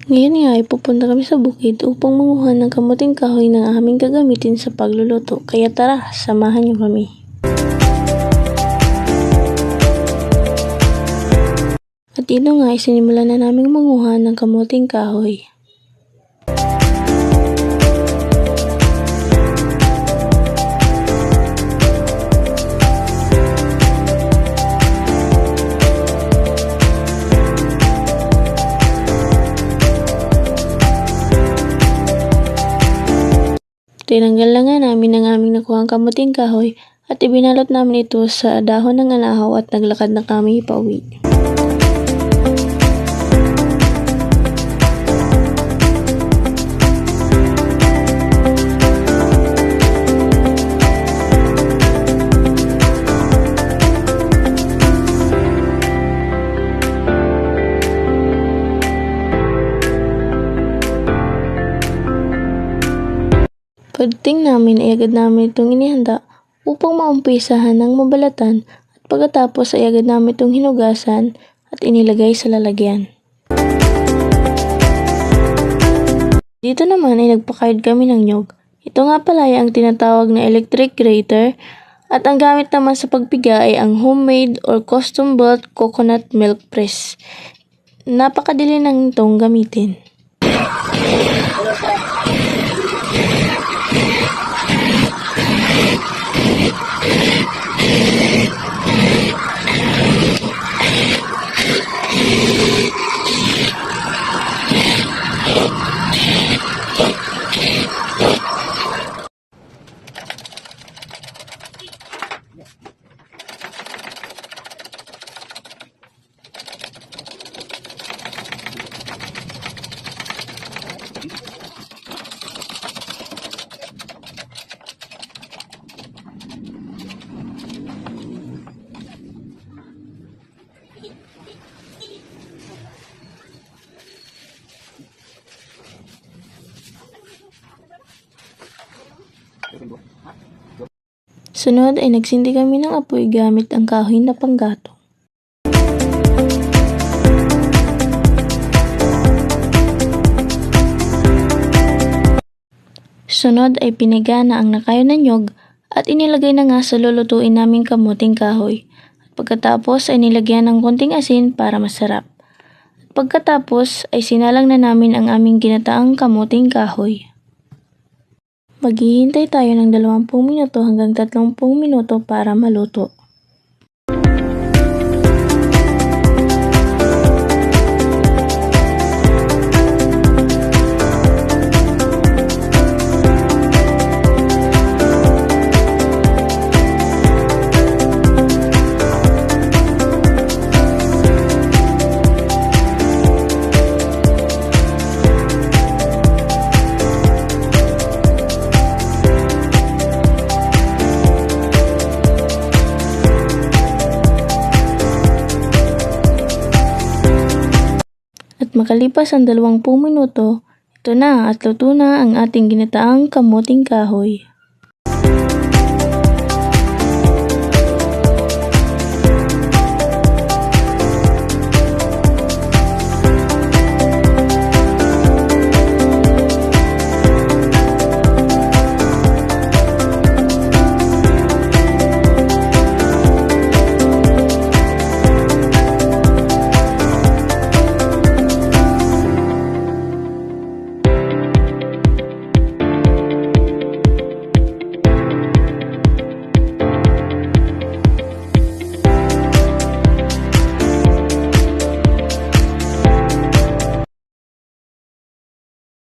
Ngayon nga ay pupunta kami sa bukid upang manguha ng kamuting kahoy na aming gagamitin sa pagluluto. Kaya tara, samahan niyo kami. At dito nga ay sinimulan na naming manguha ng kamuting kahoy. Tinanggal na nga namin ang aming nakuhang kamuting kahoy at ibinalot namin ito sa dahon ng anahaw at naglakad na kami pauwi. Pagdating namin ay agad namin itong inihanda upang maumpisahan ng mabalatan at pagkatapos ay agad namin itong hinugasan at inilagay sa lalagyan. Dito naman ay nagpakayod kami ng nyog. Ito nga pala ay ang tinatawag na electric grater at ang gamit naman sa pagpiga ay ang homemade or custom built coconut milk press. Napakadali lang itong gamitin. Sunod ay nagsindi kami ng apoy gamit ang kahoy na panggatong. Sunod ay piniga na ang nakayo na nyog at inilagay na nga sa lulutuin naming kamuting kahoy. At pagkatapos ay nilagyan ng konting asin para masarap. At pagkatapos ay sinalang na namin ang aming ginataang kamuting kahoy. Maghihintay tayo ng 20 minuto hanggang 30 minuto para maluto. At makalipas ang 20 minuto, ito na at luto na ang ating ginataang kamuting kahoy.